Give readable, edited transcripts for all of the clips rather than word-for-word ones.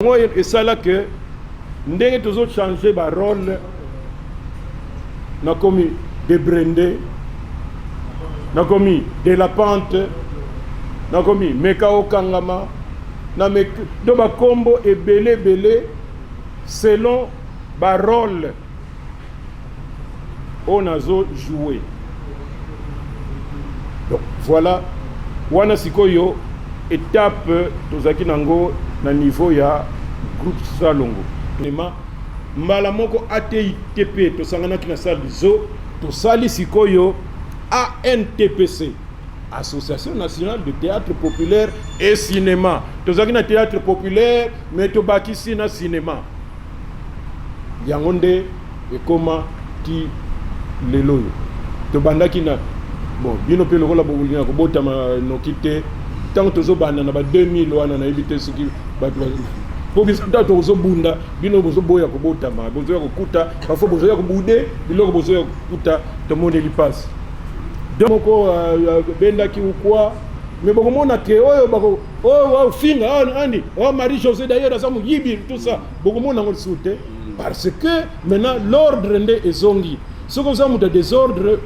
Et ça là que nous avons changé de rôle, nous avons commis des brindés, nous avons commis de la pente, nous avons commis Mekao Kangama, nous avons commis combo et belé selon le rôle on a joué. Donc voilà, wana sikoyo étape tozaki nango na niveau ya groupe Salongo. Mbala moko ATITP tosangana ki na salle zo to sali sikoyo ANTPC, Association nationale de théâtre populaire et cinéma. Tozaki na théâtre populaire mais to bakisi na cinéma. Yangonde e koma ti lelo to bandaki na bon bino pe lokola boulina ko botama no kité tant tozo banda na ba 2000 wana na éviter ce qui ba pour que ça tozo bunda bino bozo boya ko botama bozo ya kokuta parfois bozo ya ko bude biloko bozo ya kokuta to monde li passe donc ko benda ki ukwa mais boko mona ke oyo bako oh finga andi oh Marie José d'ailleurs ça mu yibi tout ça boko mona ngol soute parce que maintenant l'ordre ndé ezongi. Ce que nous avons des désordres,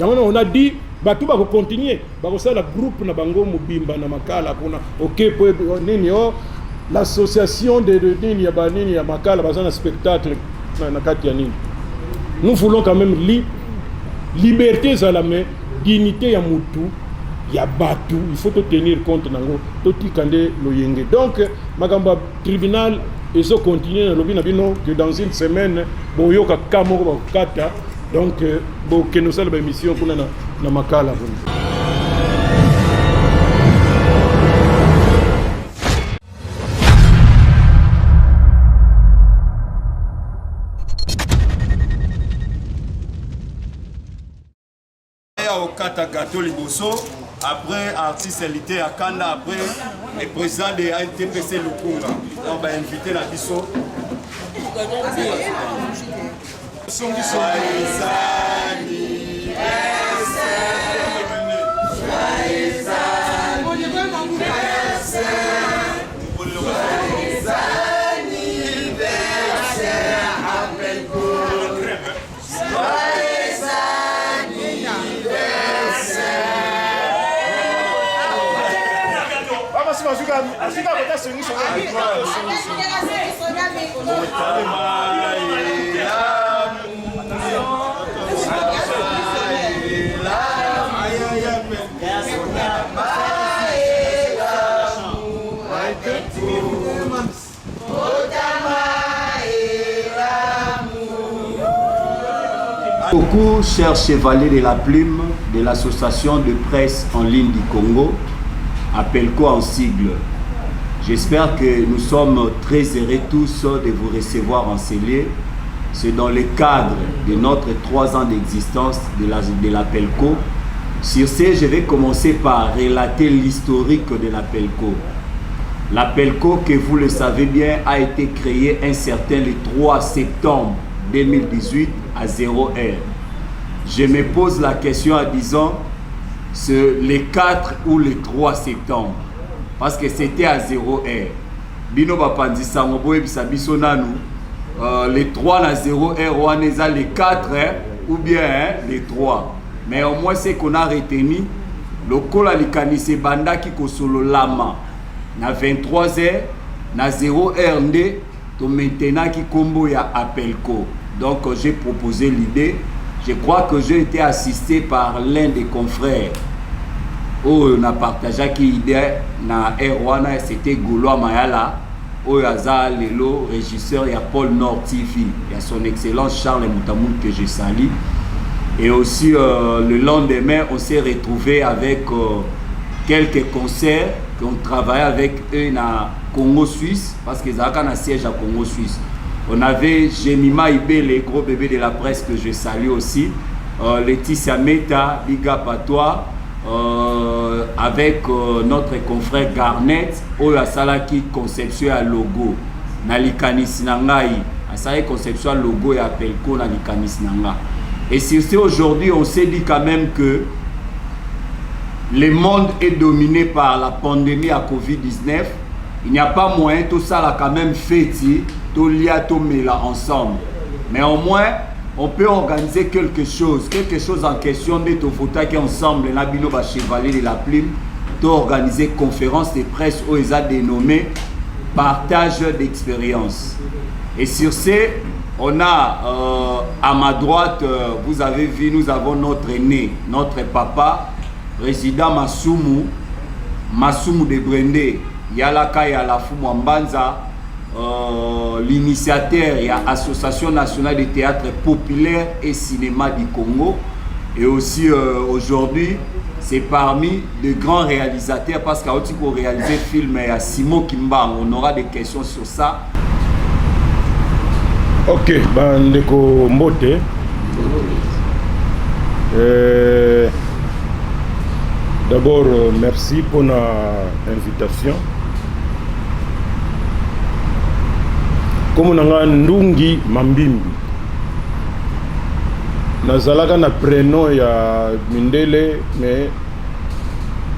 on a dit, tout va continuer. Ça, le groupe na bango mubimba na makala kuna ok nini l'association de nini ya makala bazana spectacle na kati ya nini. Nous voulons quand même liberté za la main, dignité ya mutu ya batu, il faut tenir compte nango toti kande loyenge. Donc magamba tribunal et ça continue na lobi na bino que dans une semaine boyoka kamoko bakata. Donc, que nous avons une mission pour la makala. Au Katagato Liboso, après artiste élité à Kanda, après le président de ANTPC Lukunga. On va inviter la biso. Joyeux anniversaire, Beaucoup, chers chevaliers de la plume de l'association de presse en ligne du Congo, APELCO en sigle. J'espère que nous sommes très heureux tous de vous recevoir en ces lieux. C'est dans le cadre de notre 3 ans d'existence de l'APELCO. Sur ce, je vais commencer par relater l'historique de l'APELCO. L'APELCO, que vous le savez bien, a été créé un certain le 3 septembre 2018 à 0 heure. Je me pose la question en disant c'est le 4 ou le 3 septembre parce que c'était à 0 heure. Bino bapandi sango boye bisabiso nanu le 3 à 0 heure on est à le 4 ou bien le 3. Mais au moins c'est qu'on a retenu le kola likanise banda ki kosolo lama na 23 heures na 0 heure nde to maintenant qui combo ya APELCO. Donc j'ai proposé l'idée. Je crois que j'ai été assisté par l'un des confrères. Oh, on a partagé qui idée na Erwana, c'était Gouloa Mayala. Oh, Yaza Lelo, régisseur, il y a Paul Nord TV. Il y a son excellence Charles Moutamoun que je salue. Et aussi le lendemain, on s'est retrouvé avec quelques concerts qu'on travaillait avec eux na Congo Suisse parce qu'ils avaient un siège à Congo Suisse. On avait Jemima Ibé, les gros bébés de la presse que je salue aussi. Laetitia Meta, Big Up à toi. Avec notre confrère Garnet, Oya Salaki conception à logo. Nalikani Sinangai, Asari conception à logo et APELCO Nalikani Sinanga. Et sur ce, aujourd'hui, on s'est dit quand même que le monde est dominé par la pandémie à Covid-19 il n'y a pas moyen, tout ça là quand même fait, tout lia, tout met là ensemble. Mais au moins, on peut organiser quelque chose en question, mais tout faut qui ensemble, la bino va chevalier de la plume, tout organiser conférence de presse où ils ont dénommé partage d'expérience. Et sur ce, on a à ma droite, vous avez vu, nous avons notre aîné, notre papa, président Masumu de Brendé, Yalaka Yalafu Mwambanza, l'initiateur et l'Association nationale de théâtre populaire et cinéma du Congo. Et aussi aujourd'hui, c'est parmi les grands réalisateurs parce qu'à aussi pour réaliser le film à Simon Kimba, on aura des questions sur ça. Ok, Bandeko Mbote. D'abord, merci pour l'invitation. Comme on a Ndungi Mambimbi, nazalaka na prénom ya Mindele, mais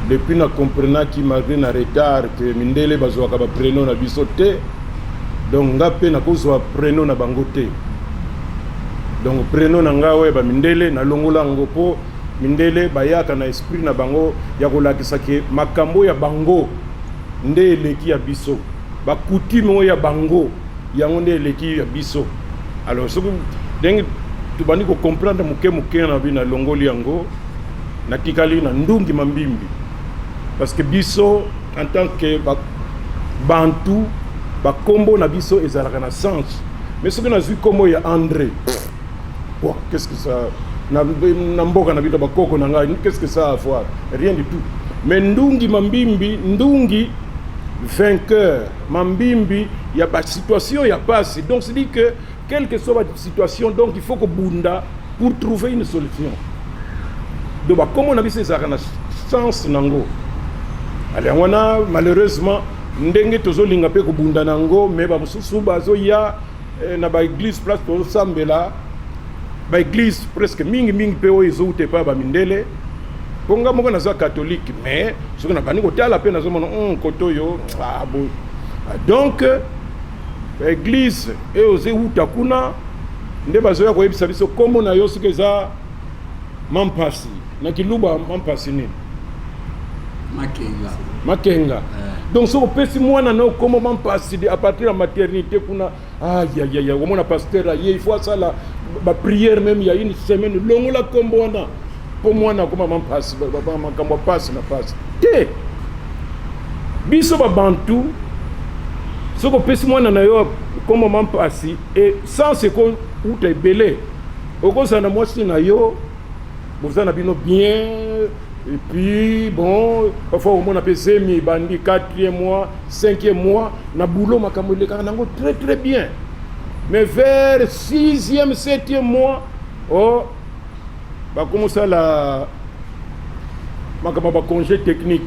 depuis na comprenant qui malgré na retard que Mindele bazwaka ba prénom na bisote, donc ngape na kozwa prénom na bangote. Donc prénom na ngawe ba Mindele na longola ngopo Mindele bayaka na esprit na bango ya kolakisa ke makambo ya bango nde eleki ya biso, ba coutume ya bango yango nde eleki ya biso. Alors ce que donc tu bandi ko comprendre muke na bina longoli yango na tikali na Ndungi Mambimbi parce que biso en tant que bantu ba kombo na biso ezalaka na sens, mais ce que na vu comme ya André, wow, qu'est-ce que ça na mboka na bito ba koko na ngai, qu'est-ce que ça a à voir? Rien du tout. Mais Ndungi Mambimbi, Ndungi vainqueur, Mambimbi, il y a pas de situation, il y a pas assez. Donc c'est dit que quelle que soit la situation, donc il faut que Bunda pour trouver une solution. Donc comme on a vu ces sens nango. Alors on a malheureusement ndenge tozo linga pe ko Bunda nango, mais ba mususu bazo ya na ba église place to sambela, ba église presque mingi pe o ezouté pa ba Mindele. Ponga moko naza catholique, mais ce qu'on a pas ni côté à la peine nazo mona koto yo ah bon. Donc l'église et aux utakuna nde bazoya ko yebisa biso komo na yo sikeza mampasi na kiluba mampasi ni makenga donc so pesi mwana na komo mampasi à partir de la maternité kuna ya au mona pasteur il faut ça la prière même il y a une semaine longo la kombo wana pour mwana koma mampasi ba makambo passe na passe te biso ba bantu ce que pesi mwana na yo comme moment passé et sans ce qu'on ou te belé au cause na moi si na yo vous en avez bien et puis bon parfois on a pesé mi bandi 4e mois 5e mois na boulot makambo le kana ngo très bien, mais vers 6e 7e mois oh ba commence la makambo ba congé technique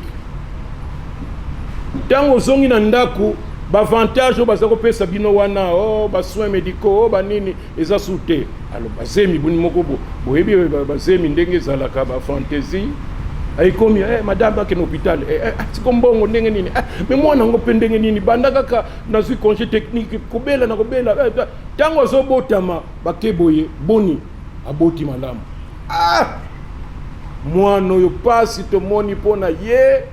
tango zongi na ndako avantage au bazako pesa bino wana ba soins médicaux ba nini eza souté. Alors bazemi buni moko boyebi bazemi ndenge zalaka ba fantaisie ay komi madame ba ke hôpital sikombongo ndenge nini mais mwana ngo pendenge nini bandaka ka nazwi congé technique kobela na kobela tango zo botama bakeboye boni aboti malamu mwana yo pasi to moni pona ye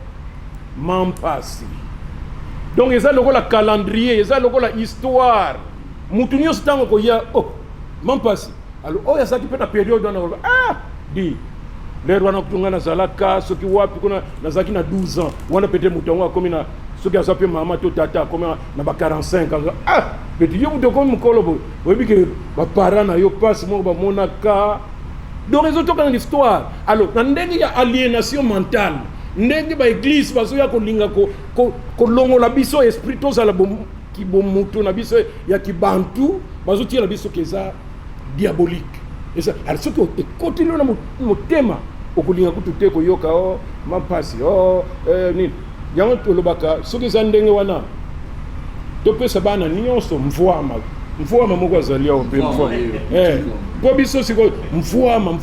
mampasi. Donc ils ont le calendrier, ils ont la histoire. Moutounio stango ko ya même passé. Alors il y a ça qui peut la période dans dit les wana kutunga na zalaka soki wapi kuna na zaki na 12 ans. Wana peut-être moutongo comme na soki asape mama to tata comme na ba 45 ans. Petit yo muto comme mukolobo. Obi ke ba parents na yo passe mo ba monaka. Donc ils ont tout dans l'histoire. Alors na ndenge ya aliénation mentale. Ndenge ba église bazo ya kolinga ko longo la biso esprit to za la ki bomuto na biso ya ki bantu bazo tia la biso keza diabolique et ça alors ce que continue na motema okulinga kutute ko yoka mampasi ni yango to lobaka soki za ndenge wana to pesa bana nyonso mvwama mfuama moko azalia ope mfuama po biso siko mfuama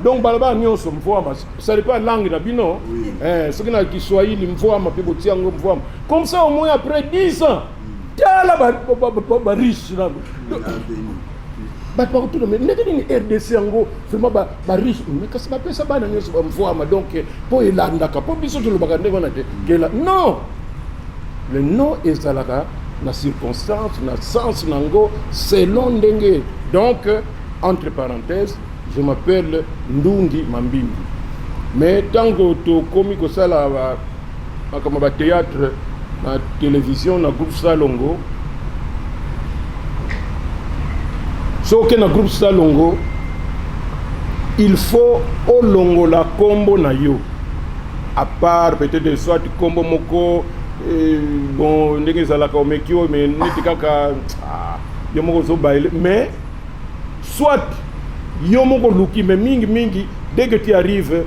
donc balaba nyonso mfuama ça n'est pas langue na bino ce qui na Kiswahili mfuama pe botiango mfuama comme ça au moins après 10 ans tala ba riche là ba pas tout mais ndenge ni RDC ngo vraiment ba riche mais kasi ba pesa bana nyonso ba mfuama donc po elanda ka po biso to lobaka ndenge na te kela non le nom ezalaka na circonstance na sens nango selon ndenge. Donc entre parenthèses je m'appelle Ndungi Mambimbi, mais tant que tu komi ko sala comme ba théâtre na télévision na groupe Salongo so que na groupe Salongo il faut olongo la combo na yo à part peut-être soit combo moko bon ndenge zalaka o mekio mais niti kaka yo moko zo baile mais soit yo moko luki mais mingi dès que tu arrives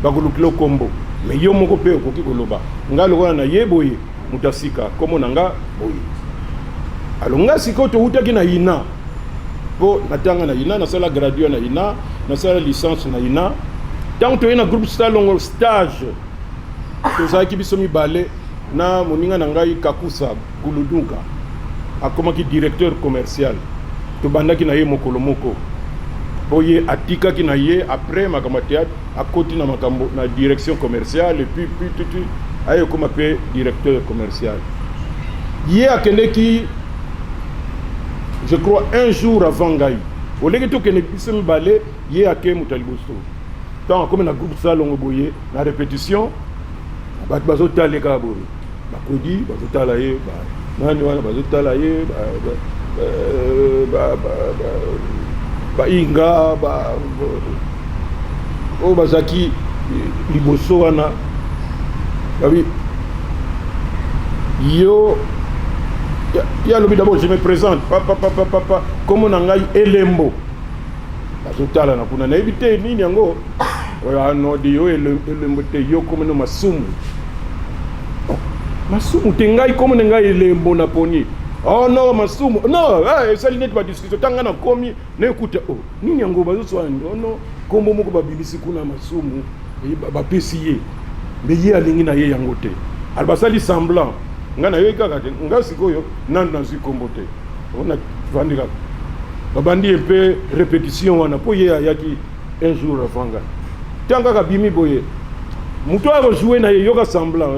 bakuluki lo combo mais yo moko pe okoki koloba ngalo na yeboye mutasika komo nanga boye alonga siko to utaki na ina po natanga na ina na sala gradué na ina na sala licence na ina tant to ina groupe Salongo stage to zaki biso mi balé na moninga na ngai Kakusa Guludunga akomaki directeur commercial to bandaki na ye mokolo moko boye atika ki na ye après makamba théâtre akoti na makambo na direction commerciale et puis ayo comme appelé directeur commercial ye akendeki je crois un jour avant ngai oleki to kene biso mi balé ye ake mutaliboso tant comme na groupe Salongo boye na répétition bat bazo taleka boye bakodi bazo talaye nani wana bazo talaye ba inga o bazaki liboso wana babi yo ya lobi d'abord je me présente papa comme on ngai elembo bazotala na kuna na ebite nini yango oya no di yo elembo te yo comme no masumu te ngai comme ngai elembo na poni oh non masumu non ça n'est pas discussion tanga na komi na écoute oh nini yango bazo no kombo moko babibisi kuna masumu ba pesiye mais ye alingi na ye yango te albasali semblant ngana yo kaka te ngasikoyo nan na zi kombo te ona vandika babandi un peu répétition wana po ye yaki un jour avant nga tanga ka bimi boye muto a jouer na ye yoka semblant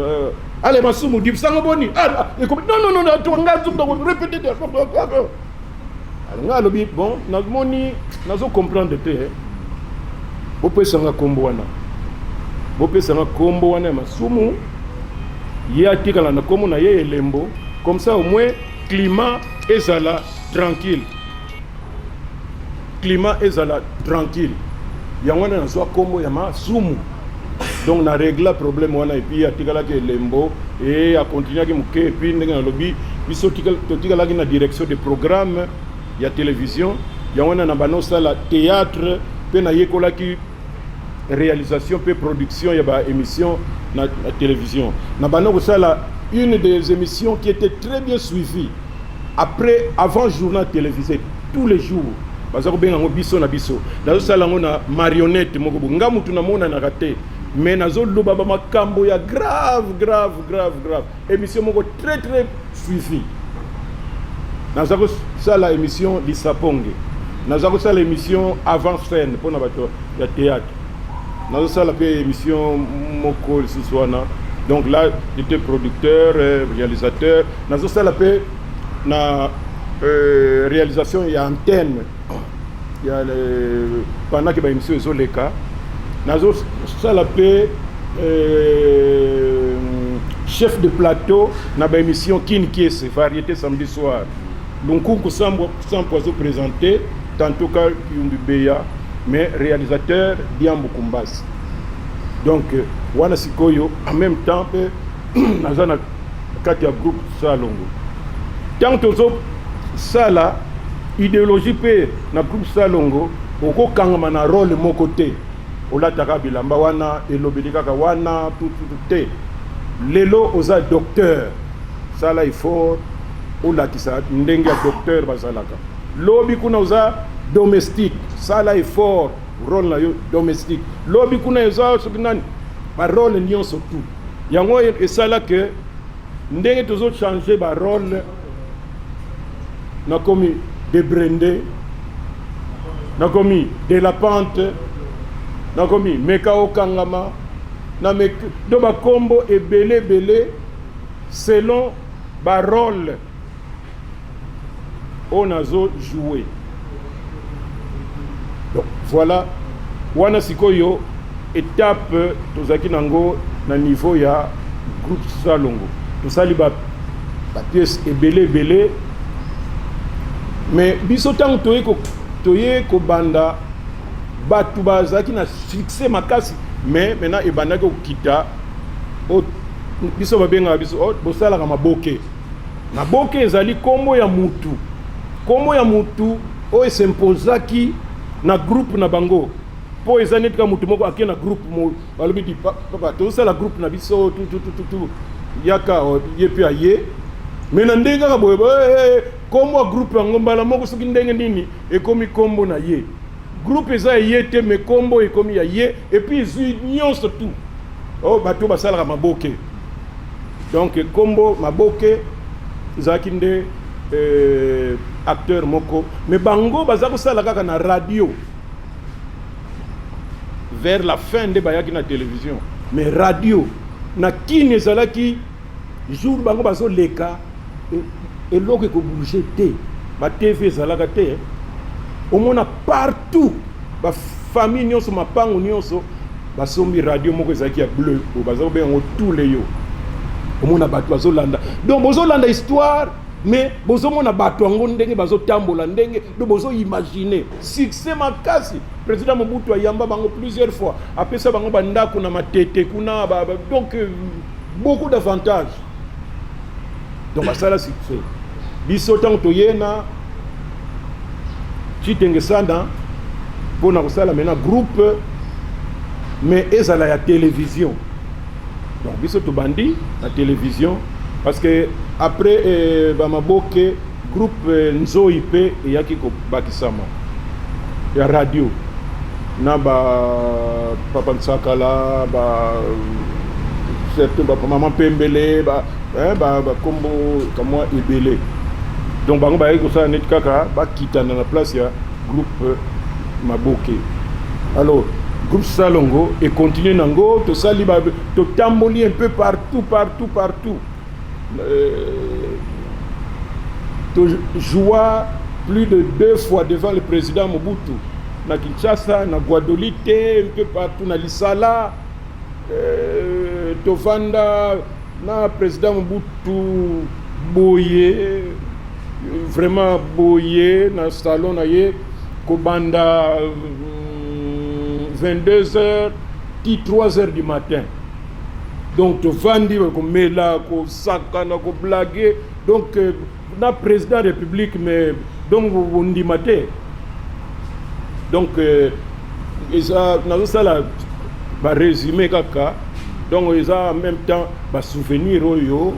allez masumu dip sango boni non to nga zum do répéter de nga lobi bon na moni nazo comprendre te bo pesa nga kombo wana masumu ye atikala na komo na ye elembo comme ça au moins climat ezala tranquille yango na zo kombo ya masumu donc na régler problème wana et puis atikala ke elembo et a continuer ki muke et puis ndenge na lobi biso tikala ki na direction de programme ya télévision yango na bano sala théâtre pe na yekola ki réalisation pe production ya ba émission na télévision na bano sala une des émissions qui était très bien suivie avant journal télévisé tous les jours bazako benga ngo biso na biso nazo sala ngo na marionnette moko nga mutu na mona na raté mais nazo loba ba makambo ya grave émission moko très suivie nazo sala émission Lisaponge nazo sala émission avant scène pour na bato ya théâtre nazo sala pe émission moko liswana donc là j'étais producteur réalisateur nazo sala pe na réalisation il y a antenne il y a pendant que ba émission ezoleka nazo sala pe chef de plateau na ba émission Kinkiese variété samedi soir donc on sans poiseau présenté tantôt ka Yumbibeya mais réalisateur Diambo Kumbasi donc wana sikoyo en même temps nazana kati ya groupe Salongo tant tozo sala idéologie pe na groupe Salongo oko kangama na rôle moko te olataka bilamba wana elobeli kaka wana tout te lelo oza docteur sala il faut olakisa ndenge ya docteur bazalaka lobi kuna oza domestique sala effort rôle na yo domestique lobi kuna eza soki nani ba rôle nyonso tout yango esala que ndenge tozo changer ba rôle na komi débrandé na komi de la pente na komi meka okangama na meka do ba kombo ebele selon ba rôle on a joué. Donc voilà wana sikoyo étape tozaki nango na niveau ya groupe Salongo tosali ba pièce ebele mais biso tango toye ko banda batu bazaki na succès makasi mais maintenant ebanda ko kita o biso babenga biso bosala ka maboke ezali kombo ya mutu o s'impozaki na groupe na bango po ezali tika mutu moko akena groupe mo balobi di papa tosala groupe na biso tout yaka yepi aye mais na ndenge ka boye kombo groupe yango mbala moko soki ndenge nini ekomi kombo na ye groupe eza ye te mais kombo ekomi ya ye et puis zui nyonso tout bato basala maboke donc kombo maboke zaki nde acteur moko mais bango baza kosala kaka na radio vers la fin de bayaki na télévision mais radio na kini ezalaki jour bango bazo leka eloko ko bouger te ba TV ezalaka te omona partout ba famille nyonso mapango nyonso basombi radio moko ezalaki ya bleu bazo bengo tous les yo omona bato bazolanda donc bozolanda histoire mais bozomona bato yango ndenge bazotambola ndenge do bozo imaginer succès makasi président Mobutu ayamba bango plusieurs fois apesa bango bandako na matete kuna donc beaucoup d'avantages donc basala succès biso tango toyena chitenge sana pona kosala maintenant groupe mais ezala ya télévision donc biso to bandi la télévision parce que après bamaboke groupe Nzoi pe yaki ko bakisama ya radio na ba papa Nsakala ba certain ba maman Pembele ba kombo kamwa ebele donc bango ba yiko sa net kaka ba kitana na place ya groupe maboke alors groupe Salongo et continue nango to sali ba to tamboli un peu partout to joua plus de 2 fois devant le président Mobutu na Kinshasa na Guadolite un peu partout na Lisala to vanda na président Mobutu boye vraiment boye na salon na ye ko banda 22h, 3h du matin. Donc, tu vandi, tu là, tu sakana, tu blaguer. Donc, na président de la République, mais donc, on dit matin. Donc, ça, ça là, va résumer kaka. Donc, ils ont en même temps, va souvenir yo,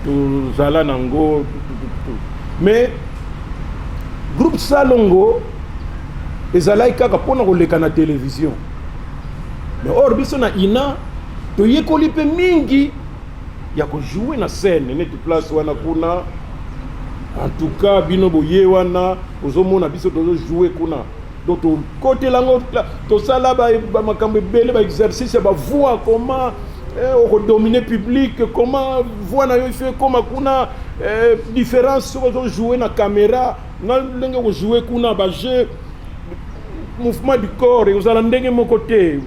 tout zala nango, mais groupe Salongo. ezalaki kaka pona koleka na télévision mais or biso na ina toyekoli pe mingi ya kojouer na scène neti place wana kuna en tout cas bino boye wana ozomona biso tozo jouer kuna donc to côté lango to sala ba makambo ebele ba exercice ba voix comment dominer public comment voix na yo fait comme kuna différence ozo jouer na caméra na ndenge ko jouer kuna ba jeu mouvement du corps et uzala ndenge moko te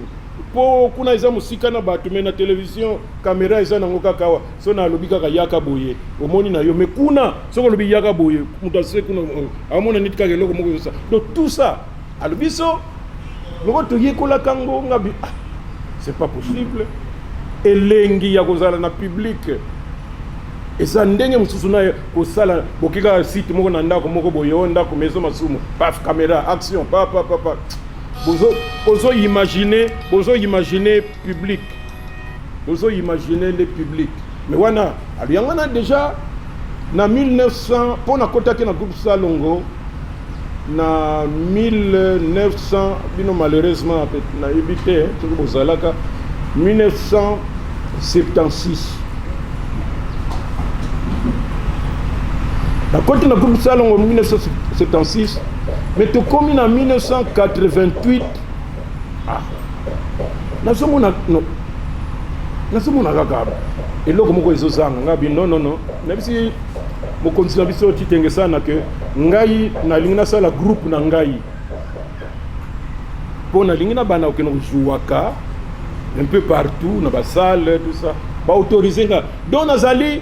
po kuna eza musika na bato mais na télévision caméra eza nango kakawa so na lobi kaka yaka boye omoni na yo mais kuna soko lobi yaka boye muta se kuna amona nit kaka eloko moko yosa donc tout ça alobi so loko to yekola kango ngabi c'est pas possible elengi ya kozala na public eza ndenge mususu na kosala bokika site moko na ndako moko boyo ndako maison masumu paf caméra action papa bozo imaginer public bozo imaginer le public mais wana aliyangana déjà na 1900 pour na kota ki na groupe Salongo na 1900 bino malheureusement na évité ce que bozalaka 1976 na kota na groupe Salongo 1976 mais to komi na 1988 nazomona kaka eloko moko ezozanga ngabi non nabisi mokonzi na biso titenge sana ke ngai nalingi nasala groupe na ngai mpo nalingi na bana okende kojuwaka un peu partout na basale tout ça baautorise nga donc nazali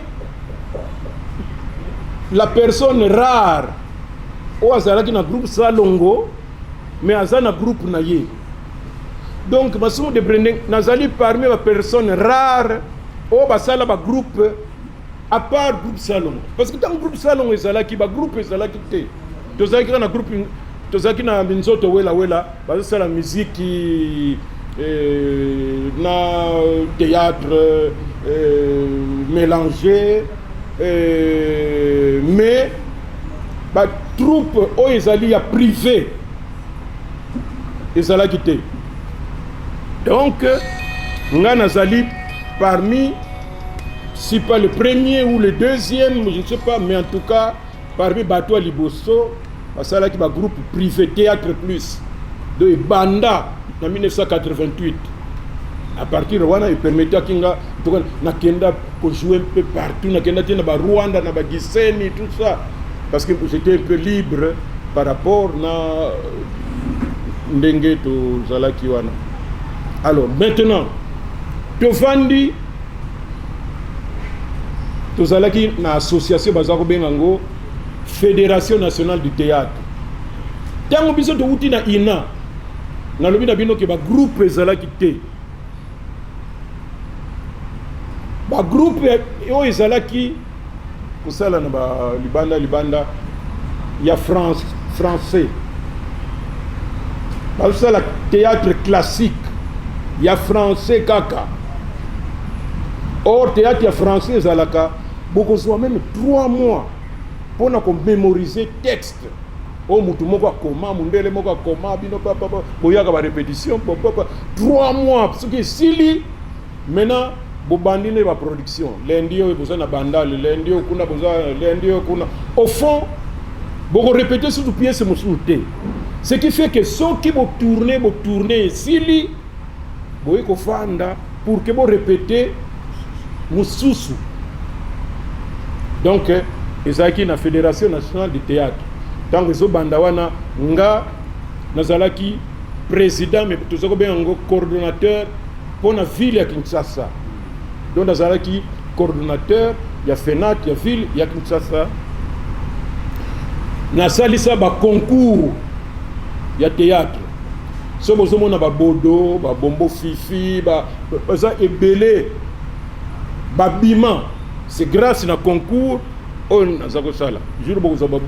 la personne rare oyo azalaki na groupe Salongo mais aza na groupe na ye. Donc masumu de branding nazali parmi les personnes rares au basala ba groupe à part groupe Salongo parce que dans groupe Salongo ezalaki ba groupe ezalaki te tozalaki na groupe tozalaki na minzoto wela basala la musique na théâtre mélangé mais ba troupe o ezali ya privé ezalaki te. Donc, nga nazali parmi, si pas le premier ou le deuxième, je ne sais pas, mais en tout cas, parmi Bato Liboso, basala ki ba groupe privé Théâtre Plus de Banda en 1988. À partir de là, il permettait kinga na kenda ko jouer un peu partout, na kenda tina ba Rwanda, na ba Gisenyi, tout ça, parce que j'étais un peu libre par rapport na ndenge to zalaki wana. Alors maintenant, Tofandi, Tozalaki na association Bazako Bengango, Fédération nationale du théâtre. Tango biso to uti na ina, na lobi na bino ke ba groupe ezalaki te. Ba groupe o ezalaki kusala na ba libanda ya français. Ba kusala théâtre classique. Il y a français kaka. Or théâtre il y a français zalaka beaucoup soit même 3 mois pour na mémoriser texte. Oh mutu moko akoma mundele moko akoma bino papa boyaka ba répétition papa 3 mois parce que sili maintenant bobandine ba production lundi yo besoin na bandale lundi yo kuna besoin lundi yo kuna au fond beaucoup répéter sur pièce musuté ce qui fait que ceux qui vont tourner sili boye ko fanda pour que vous répétez mususu. Donc ezaki na Fédération nationale du théâtre tant que zo bandawana nga nazalaki président mais tozoko bien ngo coordonnateur pour la ville ya Kinshasa. Donc nazalaki coordonnateur ya FENAT ya ville ya Kinshasa. Na salisa ba concours ya théâtre. So bozomo na ba bodo, ba bombo fifi, ba ça ebelé ba bima. C'est grâce na concours on nazako sala. Jour bozo ba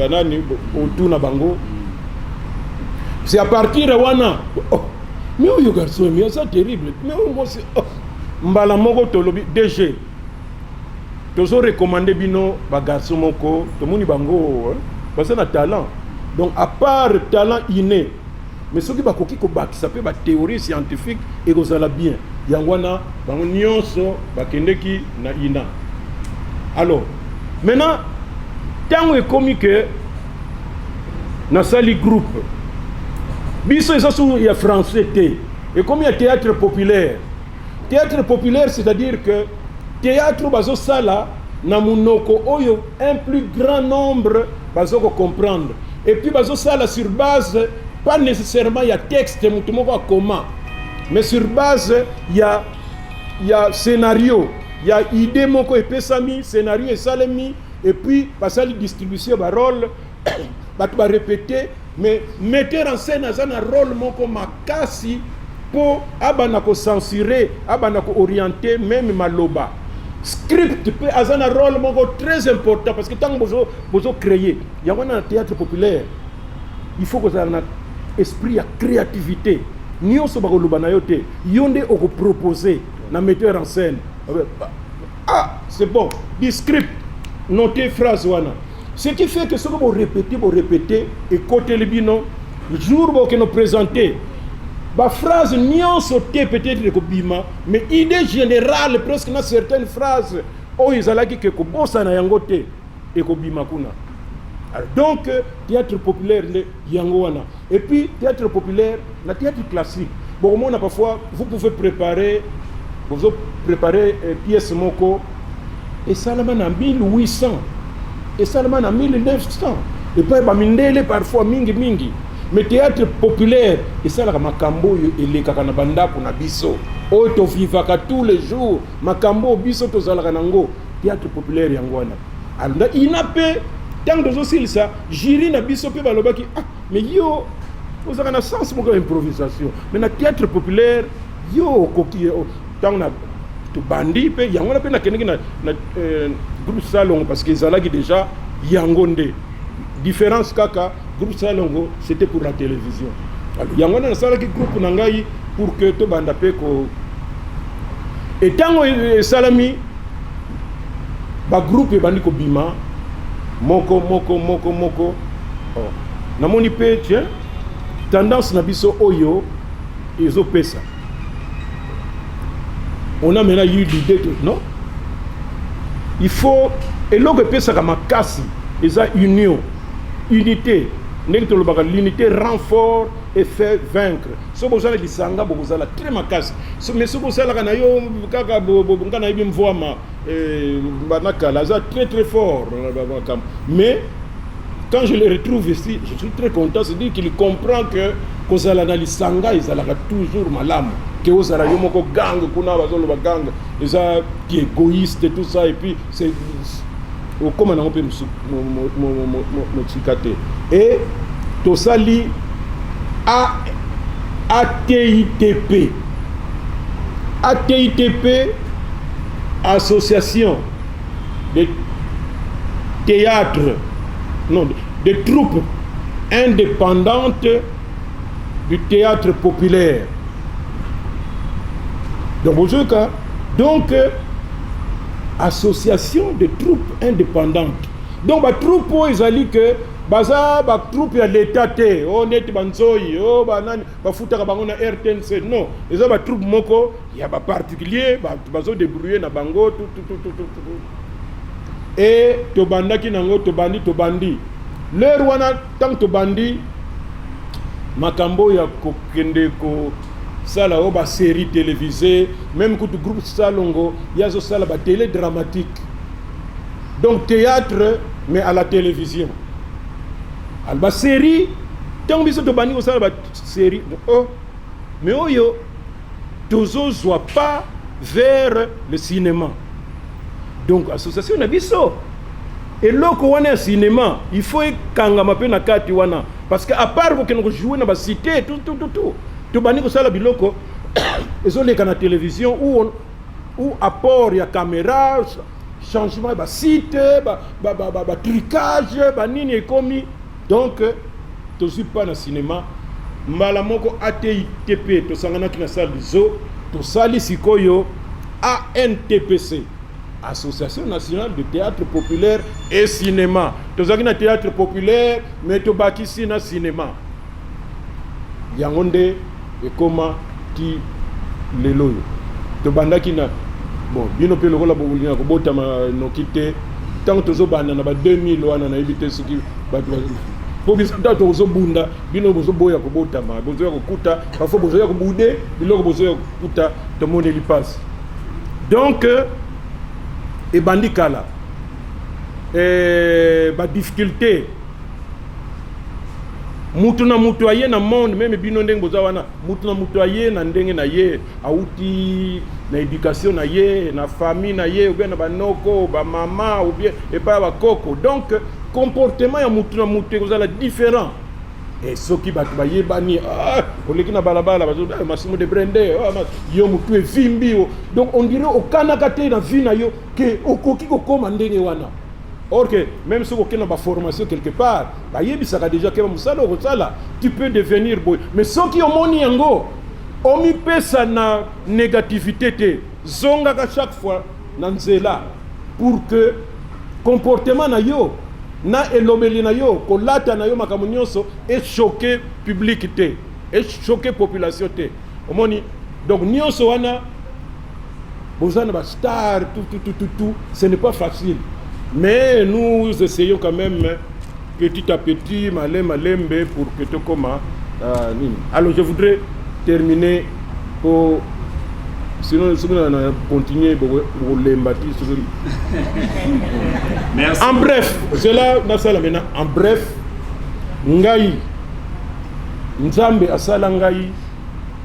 nani otuna bango. C'est à partir de wana mais oyo garçon mais ça terrible. Mais moi c'est mbala moko tolobi DG. Tozo recommander bino ba garçon moko to moni bango parce na talent. Donc à part talent inné mais ce qui va koki ko bak ça peut ba théorie scientifique et ko sala bien yangwana bango nyonso bakendeki na ina. Alors maintenant tant est comme que na sali groupe biso esasu ya français té et comme il y a théâtre populaire c'est-à-dire que théâtre bazo sala na munoko oyo un plus grand nombre bazo ko comprendre et puis bazo sala sur base pas nécessairement il y a texte mutumoko a comment mais sur base il y a scénario il y a idée moko epesami scénario et salemi et puis pasali distribution ba rôle ba répéter mais metteur en scène azana rôle moko makasi pour abana ko censurer abana ko orienter même maloba script peut azana rôle moko très important parce que tant bozo créer il y a un théâtre populaire il faut que ça ait esprit ya créativité nyonso ba ko lobana yote yonde oko proposer na metteur en scène ah c'est bon du script noter phrase wana. Ce qui fait que ce que vous répétez, et côté le bino, le jour où nous présenter, la phrase n'y sauté peut-être le bima, mais idée générale, presque dans certaines phrases, oh, ils allaient que bossa na yangote, et ko bima kuna. Donc, théâtre populaire, yangoana. Et puis, théâtre populaire, le théâtre classique. Bon, on a parfois, vous pouvez préparer pièce moko, et ça là en 1800, et ça là en 1900. Et puis, parfois, mingi. Mais théâtre populaire, et ça là, makambo, et les kakanabanda pour nabiso. Oto vivaka tous les jours, makambo, biso, tozalakanango, théâtre populaire, yangoana. Alors, il n'a pas. Tant que aussi ça, jiri na biso pe balobaki mais yo vous avez un sens pour improvisation. Mais na théâtre populaire yo koki tant na to bandi pe yango na pe na keneki na groupe salon parce que zalaki déjà yangonde. Différence kaka groupe salongo c'était pour la télévision. Alors yango na salaki groupe na ngai pour que to banda pe ko et tango salami ba groupe bandi ko bima moko. Oh. Namoni pe tiens tendance na biso oyo ezo pesa. On a maintenant eu l'idée que non, il faut et l'autre pesa comme makasi eza unité l'unité renfort et fait vaincre. Ce que vous allez disanga vous allez très makasi. Mais ce que vous allez kana yo kaka ngana ibi mvoama banakala ça très fort. Mais quand je le retrouve ici, je suis très content, c'est dire qu'il comprend que kozala na lisanga izalaka toujours malamu que ozala yo moko gang kuna bazolo ba gang eza qui est égoïste et tout ça et puis c'est comment on peut me chikate et to sali ATITP association de théâtre non de troupes indépendantes du théâtre populaire. Donc association de troupes indépendantes. Donc ba troupe ils allaient que baza ba troupe ya l'état té on est banzoi oh banani ba futaka bango na RTNC non ils ba troupe moko ya ba particulier ba bazo débrouiller na bango tout et to bandaki nango to bandi leur wana tant to bandi makambo ya kokende ko sala o ba série télévisée même que du groupe salongo ya zo sala ba télé dramatique donc théâtre mais à la télévision alba série tant biso to bandi ko sala ba série oh mais oyo tozo soit pas vers le cinéma donc association na biso et loko wana cinéma il faut kangama pe na kati wana parce que à part ko kenoko jouer na ba cité tout to bani ko sala biloko ezoleka na télévision où apport ya caméra changement ba site ba trucage ba nini ekomi donc to suis pas na cinéma mbala moko ATITP to sangana ki na salle biso to sali sikoyo ANTPC Association nationale de théâtre populaire et cinéma. Tous na théâtre populaire, mais to bakisi na cinéma. Yangonde et comment qui le loyo. To bandaki na bon, bino pe lokola boulina ko botama no kité tant to zo banda na ba 2000 wana na ibite suki ba po bisanta to zo bunda bino bozo boya ko botama bozo ya ko kuta parfois bozo ya ko bude biloko bozo ya ko kuta to monde li passe. Donc et bandikala ba difficulté mutu na mutu aye na monde même bino ndenge boza wana mutu na mutu aye na ndenge na ye auti na éducation na ye na famille na ye ou bien na banoko ba mama ou bien et pas ba koko donc comportement ya mutu na mutu kozala différent et soki batu bayebani oleki na balabala bazo Massimo de Brende yo mutu e vimbi donc on dirait okanaka te na vie na yo que okoki kokoma ndenge wana or que même si aucun ba formation quelque part bayebisaka déjà que musala okosala tu peux devenir boy mais soki omoni yango omi pesa na négativité te zonga ka chaque fois na nzela pour que comportement na yo na elobeli na yo kolata na yo makambo nyonso et choquer public te et choquer population te omoni donc nyonso wana bozana ba star tout ce n'est pas facile mais nous essayons quand même petit à petit malembe pour que tu comment alors je voudrais terminer pour sinon on a continué pour l'embâtir. Merci. En bref, c'est là maintenant. En bref, ngai nzambe asala ngai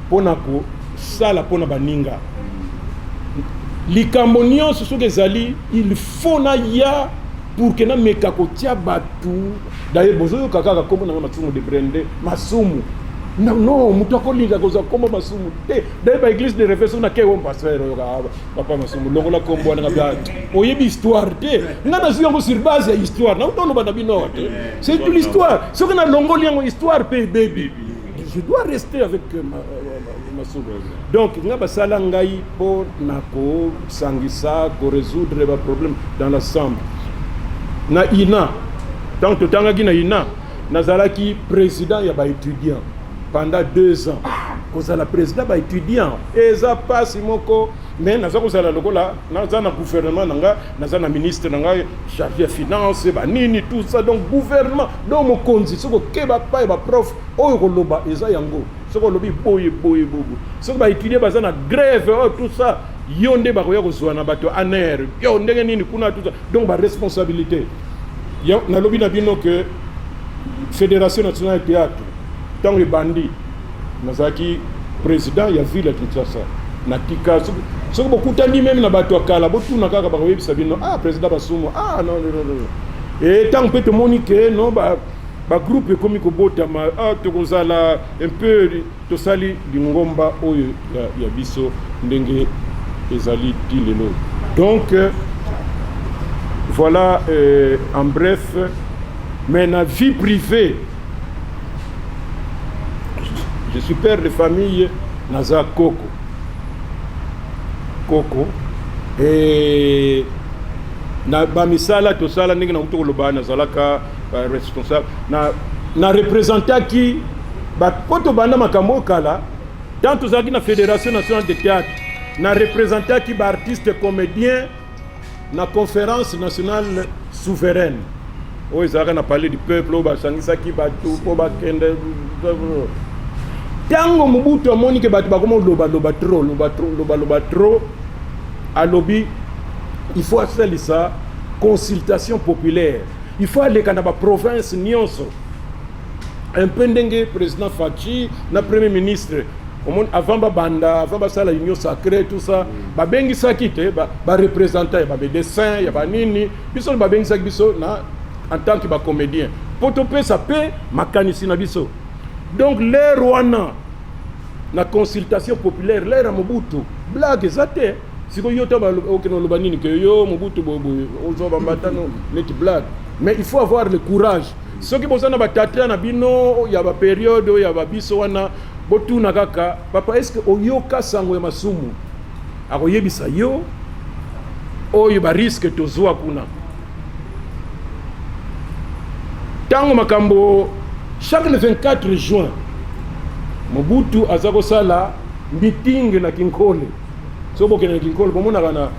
ponako sala pona baninga. Likambo nyonso soki ezali il faut na ya pour que na meka kotia batu d'ailleurs bozo kaka kombo na masumu de brende masumu non mutu akolinga koza kombo masumu te d'ailleurs ba église de réflexion na kewo pasteur papa masumu longola kombo na bia oyebi histoire te ngana ziongo sur base ya histoire na utono bana bino te c'est de l'histoire soki na longoli yango histoire pe baby je dois rester avec masumu donc nga basala ngai po nako sangisa ko résoudre ba problème dans l'ensemble na ina tant que tangaki na ina nazalaki président ya ba étudiant pendant 2 ans kozala président ba étudiant eza pasi moko mais naza kozala lokola naza na gouvernement nanga naza na ministre nanga chargé de finance ba nini tout ça donc gouvernement donc mokonzi soko keba pa ba prof oyo koloba eza yango soko lobi boye bobo soko ba étudier baza na grève tout ça yonde ba koya kozwa na bato aner yo ndenge nini kuna tout ça donc ba responsabilité yo na lobi na bino que Fédération nationale de théâtre tant les bandits nazaki président ya ville Kinshasa na tika soko bokutani même na bato akala botuna kaka ba koyebisa bino président basumo non et tant peut te monique non ba groupe comme kobotama tokozala un peu to sali lingomba oyo ya biso ndenge ezali tilelo donc voilà en bref mais na vie privée je suis père de famille naza Coco et na bamisala to sala ndenge na utoloba nazalaka responsable na représentant qui ba poto banda makambo kala dans tout ça qui na Fédération nationale de théâtre na représentant qui ba artiste comédien na conférence nationale souveraine oyo ezalaka na parler du peuple basangisaki bato po bakende tango Mobutu amoni ke bato bakoma loba trop alobi il faut asalisa consultation populaire il faut aller dans la province nyonso un peu ndenge président Fachi na premier ministre avant banda avant basala union sacrée tout ça ba bengi sakite ba représentant ya ba médecin ya ba nini biso ba bengi sakite biso na en tant que comédien potope ça peut makanisi na biso donc les Rwanda na consultation populaire l'air Mobutu blague zate siko yoto ba okeno lobanini que yo Mobutu bobo ozo bambata no net blague mais il faut avoir le courage ceux qui bozana ba tatra na bino ya ba période ya ba biso wana botuna kaka papa est-ce que oyoka sango ya masumu akoyebisa yo oyo ba risque tozwa kuna tango makambo chaque le 24 juin Mobutu azako sala meeting na Kinkole so bokena na Kinkole bomona kana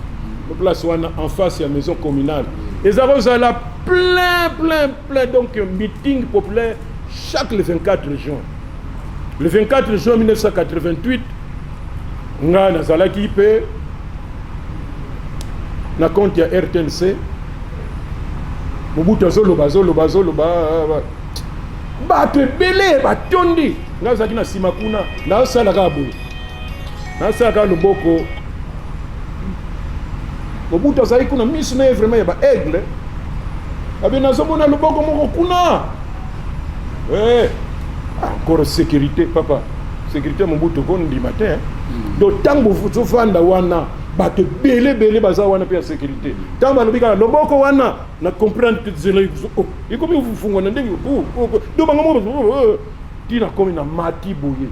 place wana en face ya maison communale ezako sala plein donc meeting populaire chaque le 24 juin le 24 juin 1988 nga nazalaki pe na compte ya RTNC Mobutu azoloba bato ebele batondi nga zaki na sima kuna nasalaka boye nasalaka loboko Mobutu azali kuna miso na ye vraiment ya ba aigle abe nazomona loboko moko kuna encore sécurité papa sécurité Mobutu kondi matin d'autant que vous fanda wana bato bele baza wana pe sécurité tant balobika loboko wana na comprendre que zele et comme vous fungwa na ndenge do banga mo tina comme na mati boye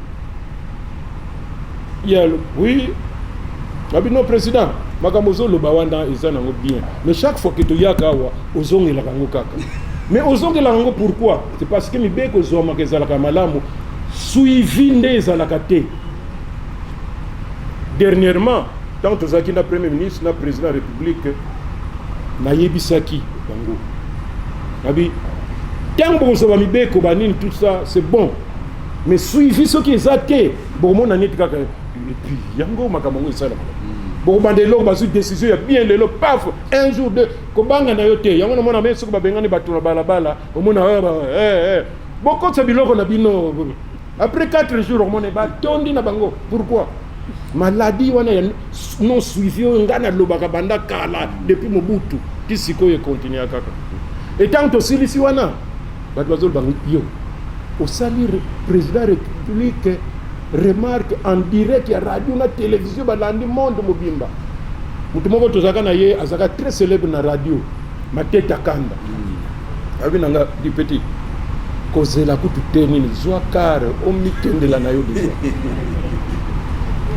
oui abino président Makamozo lo bawanda ezana bien. Mais chaque fois que tu yaka wa ozongi la kango kaka. Mais ozongi la kango pourquoi? C'est parce que mibeko zoma ke zalaka malamu suivi nde zalaka te. Dernièrement, tant que Zaki na premier ministre, na président de la République, na yebisaki bango. Nabi tant que zo mibeko banini tout ça, c'est bon. Mais suivi ce qui est athée, bon mon année kaka et puis yango makamongo ça là. Bon bandelo basu décision ya bien lelo paf un jour de kobanga na yote yango na mona meso ba bengani batu na balabala o mona boko sa biloko na bino après 4 jours on mona ba tondi na bango pourquoi maladie wana ya non suivi ngana lobaka banda kala depuis Mobutu tisiko ye continue kaka et tant que silisi wana batu bazol bango yo au salir président de la République remarque en direct ya radio na télévision balandi monde mobimba mutu moko tozaka na ye azaka très célèbre na radio Mateta Kanda abi nanga di petit kozela kutu teni ni zwa kare o mitendela na yo déjà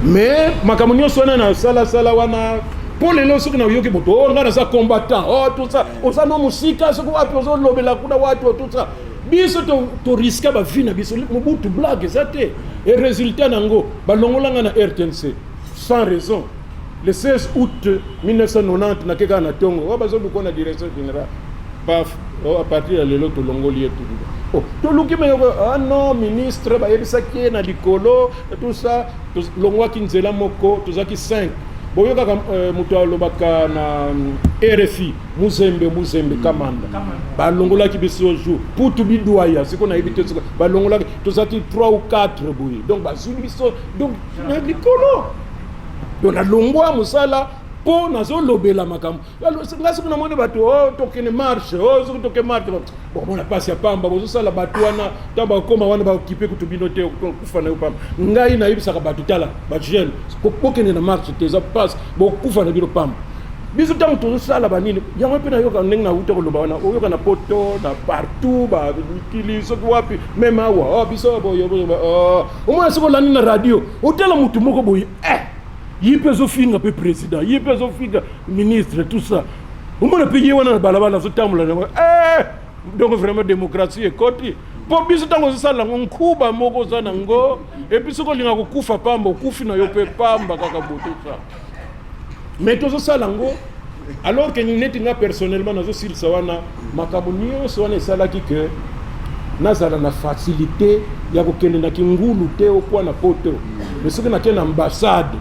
mais makamoni sona na sala wana pour les lois soki na yoki boto on ngana sa combattant oh tout ça osa no musika soko wapi ozo lobela kuna watu tout ça biso to risque ba vie na biso Mobutu blague ezate et résultat nango balongolanga na RTNC sans raison le 16 août 1990 na keka na tongo wa bazo lukona direction générale paf à partir de l'autre longoli et tout oh to luki me ah non ministre ba yebisa ki na likolo tout ça longwa kinzela moko tozaki 5 boyo kaka mutu alobaka na RFI Muzembe Kamanda balongola ki biso jour pour tout bidoya c'est qu'on a évité balongola tozaki 3 ou 4 boye donc bazuli biso donc na likolo donc na longwa musala po nazo lobela makambo ngasi kuna mone bato oh tokene marche oh zo toke marche bon on a passé à pamba bozo sala bato wana taba koma wana ba occuper kutubinote kufa na pamba ngai na yibisa ka bato tala ba jeune pokene na marche teza passe bo kufa na biro pamba biso tango tozo sala banini yango pe na yoka ndenge na uto loba wana oyoka na poto na partout ba kili so wapi même awa oh biso bo yo oh o mona siko lani na radio otela mutu moko boye yipezo finga pe président yipezo finga ministre tout ça on m'a payé wana balabala so tamula donc vraiment démocratie et côté pour biso tango ça la nkuba moko za nango et puis soko linga kokufa pamba okufi na yo pe pamba kaka boto ça mais to ça lango alors que ni netinga personnellement nazo sil sawana makamunio so wana salaki que nazala na facilité ya kokende na kingulu te okwa na poto mais soki na kena ambassade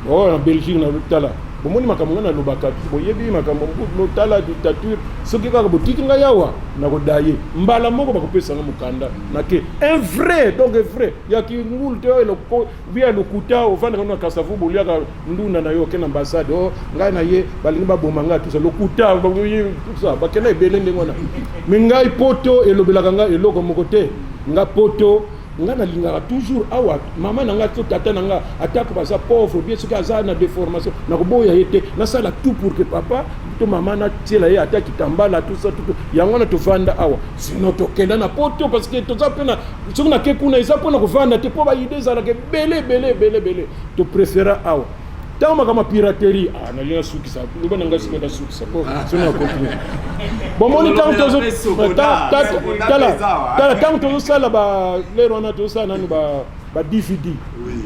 oh en Belgique na tala bomoni makambo na lobaka boyebi makambo no tala dictature soki kaka botiki nga yawa na kodaye mbala moko bakopesa nga mukanda na ke un vrai donc vrai ya ki ngulu te le ko via le kuta au vendre na kasavu bolia ka nduna na yo ke na ambassade oh ngai na ye balingi ba bomanga tout ça le kuta tout ça bakena ebele ndengona mingai poto elobelaka nga eloko moko te nga poto ngana lingaka toujours awa mama nanga to tata nanga atako baza pauvre bien ce kaza na déformation na koboya yete na sala tout pour que papa to mama na tiela ye ataki tambala tout ça tout yango na to vanda awa sinon to kenda na poto parce que to zapena soki na ke kuna isa pona ko vanda te po ba idée za la ke belé to préféra awa tama kama piraterie na lina suki sa loba nanga sikenda suki sa po sinon continue bon moni tanto zo tala tanto sala ba lero na to sana ni ba DVD oui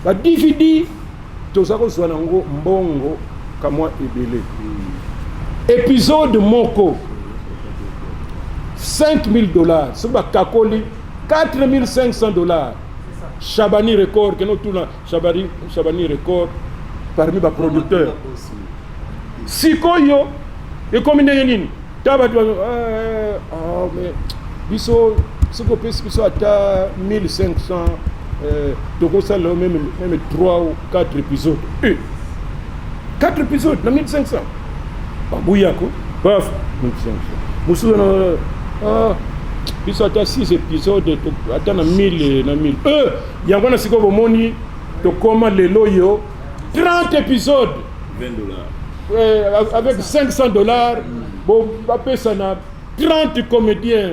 ba DVD to sako zwana ngo mbongo kamwa ebele épisode moko $5,000 suba kakoli $4,500 Chabani Record que nous tout là Chabani Record parmi les producteurs Sikoyo et comme nini taba mais biso siko pesi biso ata 1500 donc ça même 3 ou 4 épisodes 4 épisodes na 1500 babuyako paf 1500 musu biso ata 6 épisodes ata na 1000 na 1000 yango na siko bomoni to koma lelo yo 30 épisodes $20 avec $500 bon après ça na 30 comédiens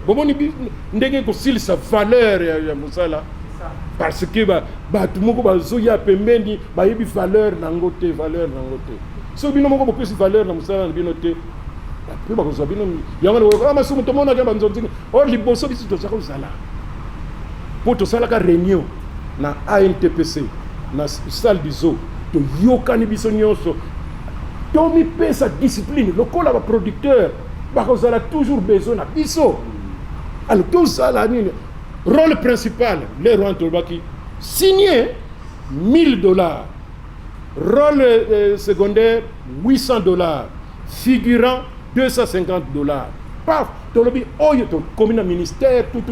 bomoni ndenge ko sil sa valeur ya musala parce que bato moko bazoya pembeni bayebi valeur nango te so bino moko bopesi valeur na mosala na bino te pe bakozwa bino yango masumu tomonaka banzonzi or liboso biso toza kozala mpo tosalaka réunion na ANTPC na salle du zoo toyokani biso nyonso tomipesa discipline lokola baproducteur bakozala toujours besoin na biso alors tozala nini rôle principal les rois tolobaki signé $1000 rôle secondaire $800 figurant $250 paf tolobi oyo to commune ministère tout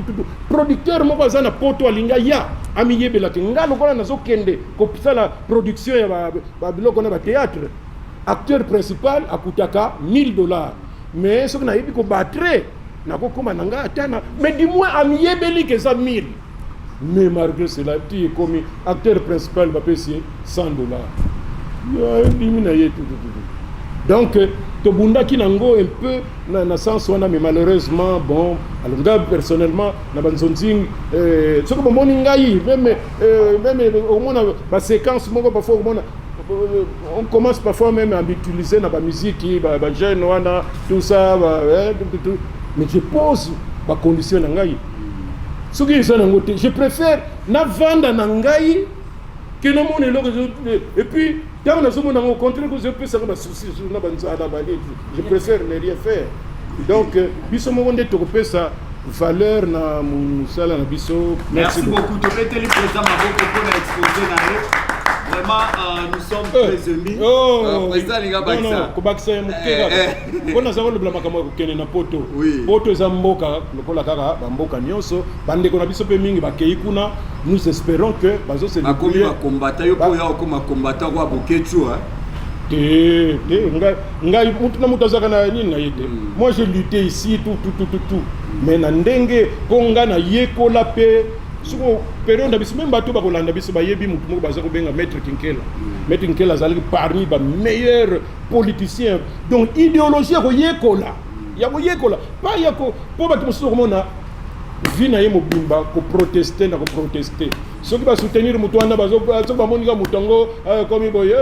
producteur moko aza na poto alinga ya amiyebelaki nga lokola nazokende kosala production ya babiloko na bathéâtre acteur principal akutaka $1000 mais soki nayebi kobatre nakokoma na nga atana mais du moins amiyebeli ke eza 1000 mais malgré cela ti ekomi acteur principal bapesi $100 dimina ye tout donc tobundaki nango un peu na sens wana mais malheureusement bon alors nga personnellement na banzonzi soki bomoni ngai même omona ba séquence moko parfois omona on commence parfois même à utiliser na ba musique ba jeune wana tout ça mais je pose ba condition na ngai soki eza nango te je préfère na vanda na ngai que na mona eloko et puis tant na zomo na au contraire que je peux ça ba souci na banzala ba je préfère ne rien faire donc biso mo nde tokopesa valeur na musala na biso. Merci beaucoup to peteli président maboko pour l'exposer na vraiment nous sommes très émus. Président linga bakisa non ko bakisa mukeka kona za kolobla makambo kokene na poto poto za mboka lokola kaka ba mboka nyonso bande kona biso pe mingi bakei kuna nous espérons que bazo se makomi ba combattant yo po ya ko ma combattant kwa bokechu ngai mutu na mutu azaka na nini na yete moi j'ai lutté ici tout mais na ndenge konga na yekola pe suko période biso même bato ba kolanda biso ba yebi mutu moko baza ko benga maître Kinkela azali parmi ba meilleurs politiciens donc idéologie ko yekola pas yako po bato mosusu komona vina ye mobimba ko protester soki ba soutenir mutu wana bazo ba monika mutongo comme boye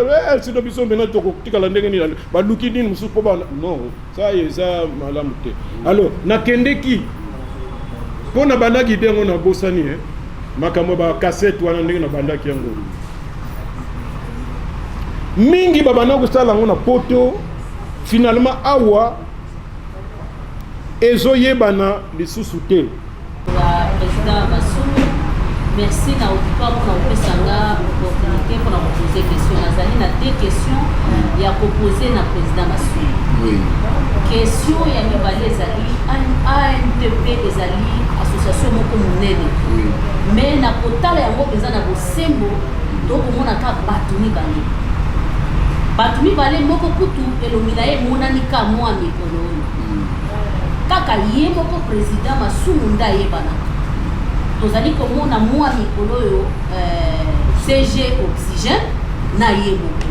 sino biso mena to ko tikala ndenge ni ba luki nini mususu po ba non ça eza malamu te alors nakendeki pona bandaki dengo na bosani makambo ba cassette wana ndenge na bandaki yango mingi babana ko sala ngona poto finalement awa ezoyebana lisusu te. Président Massoum, merci na auditoire pour nous présenter l'opportunité pour nous poser des questions. Nazali na deux questions ya proposer na président Massoum. Oui. Question ya mibale ezali ANTP ezali association moko monene. Oui. Mais na kotala yango peza na bosembo donc omona ka batumi bale. Batumi bale moko kutu elomina ye monani ka mwa mikolo. Kaka ye moko président Massoum ndayebana. Tozali komona mwa mikolo yo CG Oxygène na ye moko.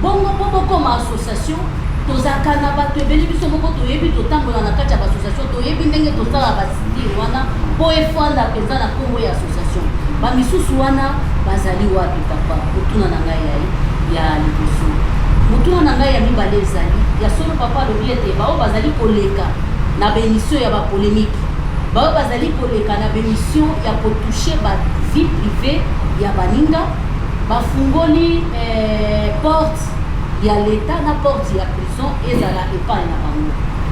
Bongo comme association tozaka na bato ebeli biso moko toyebi totambola na kati ya association toyebi ndenge tozala basiti wana po efanda peza na kombo ya association. Ba misusu wana bazali wapi papa mutuna na ngai ya liboso. Mutuna na ngai ya mibale ezali ya solo papa lobiete bao bazali koleka na bémission ya ba polémique. Bao bazali koleka na bémission ya potoucher ba vie privée ya baninga bafungoli porte ya l'état na porte ya prison ezala epai na bango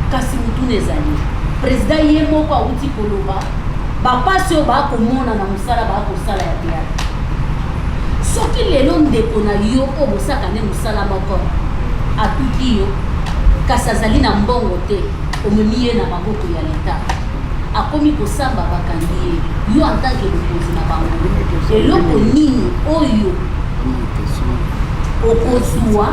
kasi mutuna ezali président ye moko auti koloba bapasi oyo bakomona na mosala bakosala ya théâtre soki lelo ndeko na yo oyo bosaka nde mosala moko atuki yo kasi azali na mbongo te omemi ye na maboko ya l'état akomi kosamba bakangi ye yo en tant que mokonzi na bango eloko nini oyo okozwa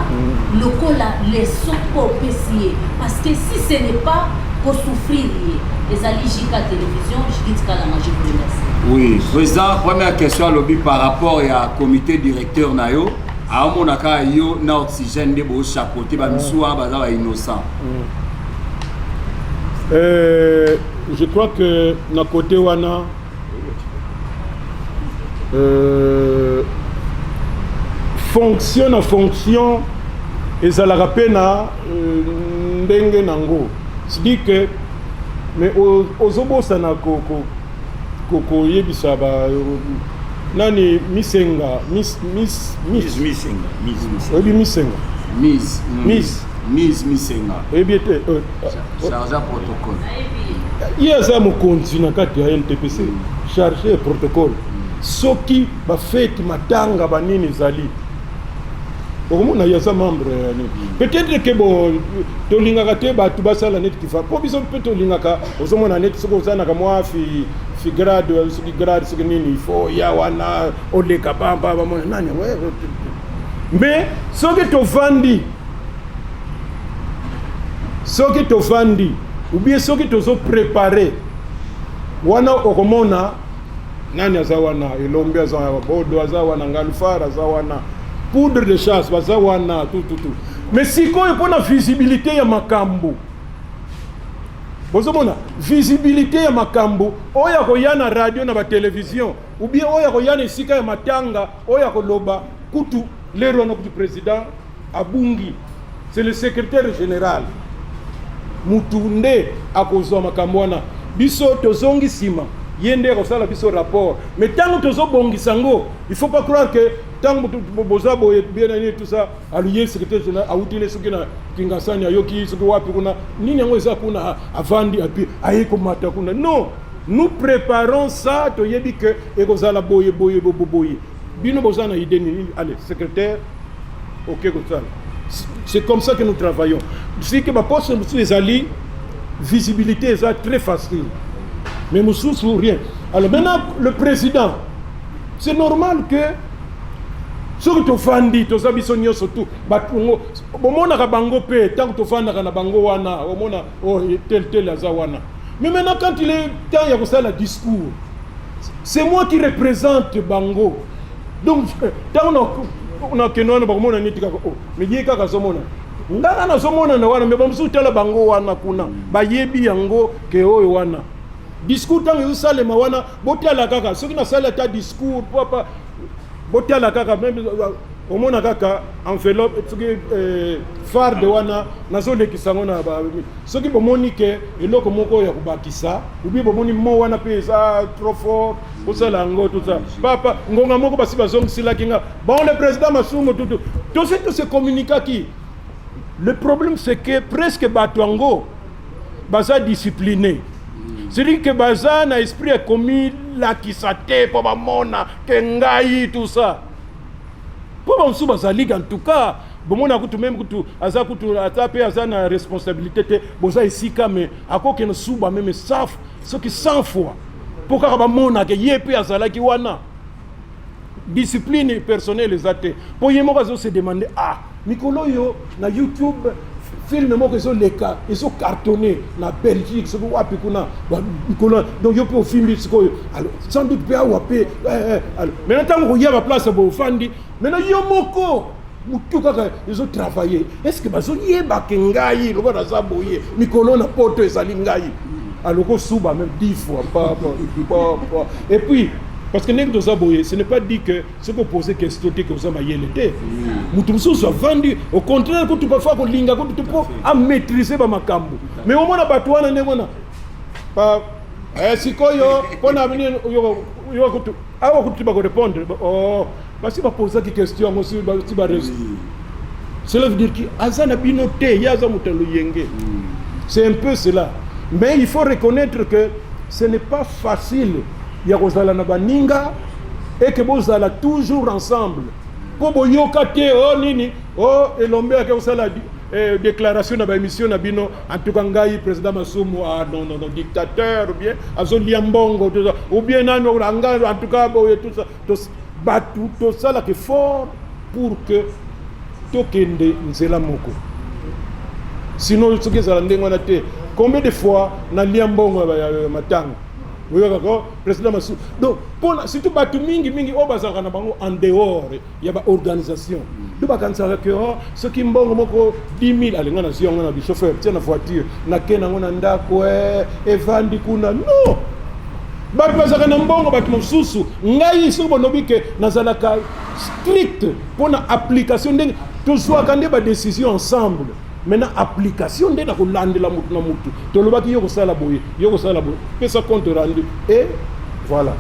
lokola leçon kopesi ye parce que si ce n'est pas kosouffrir ye ezali jika télévision jikitika la magie pour merci. Oui, président, première question à lobby par rapport à comité directeur na yo amonaka yo na Oxygène de bo chapeauté ba misuwa baza ba innocent. Je crois que na côté wana fonction ezalaka pe na ndenge nango. C'est-à-dire que mais ozobosana koyebisa ba nani misenga misenga ebiete chargeur protocole yaza mokonzi na kati ya NTPC chargé protocole soki bafeti matanga banini zali okomona yaza membre peut-être que bon tolingaka te batu basala net kifa po biso pe tolingaka ozomona net soko ozanaka mwa fi grade soki nini il faut ya wana oleka pamba bamona nani mais soki tovandi ou bien soki tozo préparer wana okomona nani aza wana elombe aza wana bodo aza wana ngalfara aza wana poudre de chasse baza wana tout mais sikoyo mpona visibilité ya makambo bozomona visibilité ya makambo oyo akoya na radio na batelevizio ou bien oyo akoya na esika ya matanga oyo akoloba kutu lero wana kutu président abungi c'est le secrétaire général mutu nde akozwa makambo wana biso tozongi nsima ye nde akosala biso rapport mais ntango tozobongisa ngo il faut pas croire que tango boza boye bien nani tout ça aluye secrétaire général autile soki na kingasani ayoki soki wapi kuna nini yango eza kuna avandi api aye komata kuna non nous préparons ça toyebi que ekozala boye bino boza na idée nini allez secrétaire OK kosala c'est comme ça que nous travaillons si que ma poste les alliés visibilité est très facile mais nous souffrons rien alors maintenant le président c'est normal que soki tofandi toza biso nyonso tu batungo bomonaka bango pe tant que tofandaka na bango wana omona tel aza wana mais maintenant quand il est temps ya kosala discours c'est moi qui représente bango donc tant on a kenona bakomona niti kaka mais ye kaka zomona ngana na zomona na wana mais bamusu tala bango wana kuna bayebi yango ke oyo wana discours tant ezosalema wana botala kaka soki nasala ta discours papa botala kaka même omona kaka enveloppe soki phare de wana nazolekisa ngo na soki bomoni ke eloko moko ya kobakisa ubi bomoni mo wana pe eza trop fort osala yango tout ça papa ngonga moko basi bazongisilaki nga bon le président Masumu tout se communique qui le problème c'est que presque bato yango baza discipliné c'est-à-dire que baza na esprit est commis la kisate po bamona kengai tout ça po bamsu bazali en tout cas bomona kutu même kutu aza kutu atape aza na responsabilité te boza isika mais akoke no suba même saf ce qui 100 fois pour ka bamona ke yepe azala ki wana discipline personnelle ezate po yemo bazo se demander mikolo yo na YouTube film moko ezo leka ezo cartonné na Belgique ce wapi kuna mikolo donc yo pe film sikoyo alors sans doute pe awape alors maintenant ko yaba place bo fandi maintenant yo moko mutu kaka ezo travailler est-ce que bazo yeba ke ngai loba na zaboye mikolo na poto ezali ngai alors ko suba même 10 fois pas et puis parce que nek dozaboye ce n'est pas dit que ce que poser question que vous avez yelete mutumso soit vendu au contraire que tu peux faire ko linga ko tu peux à maîtriser ba makambo mais au moins batwana nemona pa sikoyo pona venir yo ko awa ko tu ba répondre parce que ba poser des questions aussi ba cela veut dire que azana binoté yaza mutalo yenge c'est un peu cela mais il faut reconnaître que ce n'est pas facile ya kozala na baninga et que bozala toujours ensemble po boyoka te nini elombe ya kozala déclaration na ba émission na bino en tout cas ngai président Masumu non dictateur ou bien azolia mbongo tout ça ou bien nano ranga en tout cas tout ça batu tout ça là que fort pour que tokende nzela moko sinon soki ezala ndenge na te combien de fois na lia mbongo ya matanga oui, président Masumu. Donc, si tu bats mingi bazaka na bango en dehors, il y a une organisation. Tu vas penser que ceux qui mbongo moko 10 000 alinga na zionga na chauffeur tiens na voiture na kena ngona ndako evandi kuna non. bato bazalaka na mbongo bato mosusu ngai soki bolobi ke nazalaka strict mpona application ndenge tozwaka nde badécision ensemble maintenant application nde na kolandela motu na motu tolobaki yo kosala boye pesa compte rendu et voilà.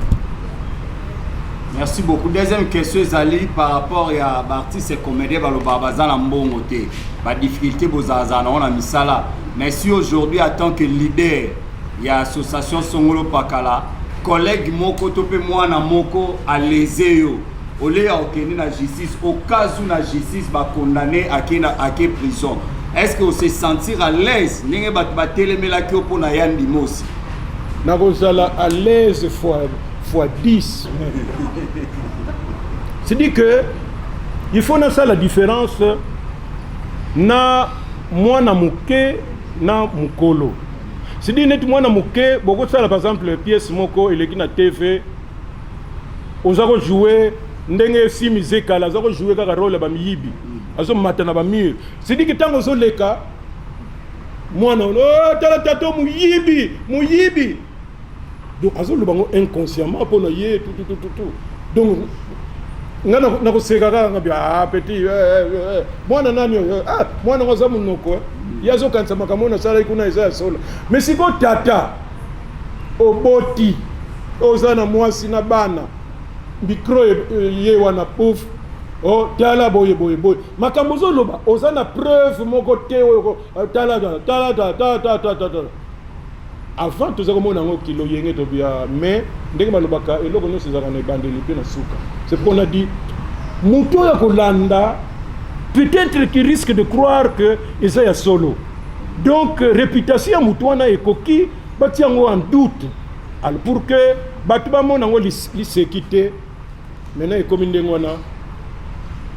Merci beaucoup. Deuxième question Zali par rapport à l'artiste et comédien baloba bazana mbongo te ba difficulté bozazana on a misala mais si aujourd'hui en tant que leader il y a association Songolo Pakala collègue moko topé moi na moko à leseyo ole ya okeni na justice au cas où la justice va condamner à quelle prison est-ce que vous se sentir à l'aise ndenge ba telemela ki opo na yandi mosi na kozala à l'aise fois 10. C'est-à-dire que il faut na ça la différence na mwana muke na mukolo. C'est-à-dire net mwana muke beaucoup ça par exemple pièce moko eleki na TV ozako jouer ndenge si mizeka la zako jouer kaka rôle ba miyibi azo matana ba mur. C'est-à-dire que tango zo leka mwana oh tala tato muyibi donc azo le bango inconsciemment pour noyer tout donc na ko sekaka ngabi petit mwana nani mwana ngoza munoko yazo kansa makamona sala ikuna isa solo mais siko tata oboti ozana mwasi na bana micro ye wana pouf oh tala boye makambo zo loba ozana preuve moko te tala avant tout ça comme on a un kilo yenge to bia mais ndenge balobaka eloko no sezaka na bandeli pe na suka c'est qu'on a dit muto ya kolanda peut-être qu'il risque de croire que ça ya solo donc réputation muto na ekoki batiango en doute alors pour que batu ba mona ngo li sécurité maintenant comme ndenge wana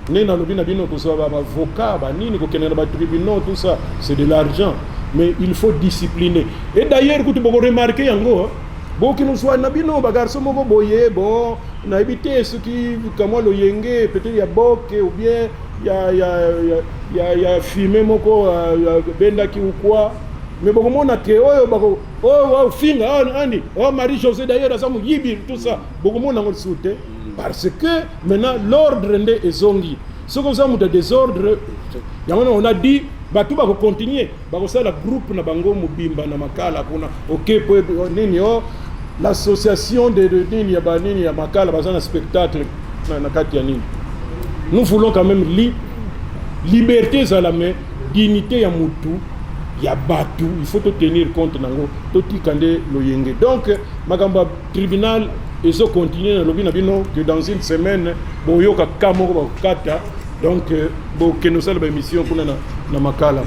nena lobina bino ko so ba avocat ba nini ko kenela ba tribunal tout ça c'est de l'argent. Mais il faut discipliner. Et d'ailleurs, quand vous remarquez, beaucoup qui nous soient nabino, bagarso moko boye, bon, on a évité ce qui, comme moi le yenge, peut-être il y a bok ou bien il y a fumé moko, benda qui ou quoi. Mais beaucoup monde a que oh film, oh Marie-Josée d'ailleurs, ça m'a yibi tout ça. Beaucoup monde a le soutien parce que maintenant l'ordre est zongi. Ce que ça m'a désordre, on a dit. Batu ba ko continuer ba ko sala groupe na bango mubimba na makala kuna OK pour nini l'association de nini ya makala ba na spectacle na kati ya nini nous voulons quand même liberté za la main dignité ya mutu ya batu il faut tenir compte nango to tikande loyenge donc magamba tribunal et so continuer na lobi na bino que dans une semaine boyoka kamo ba kata donc bo que nous salba émission kuna na makala.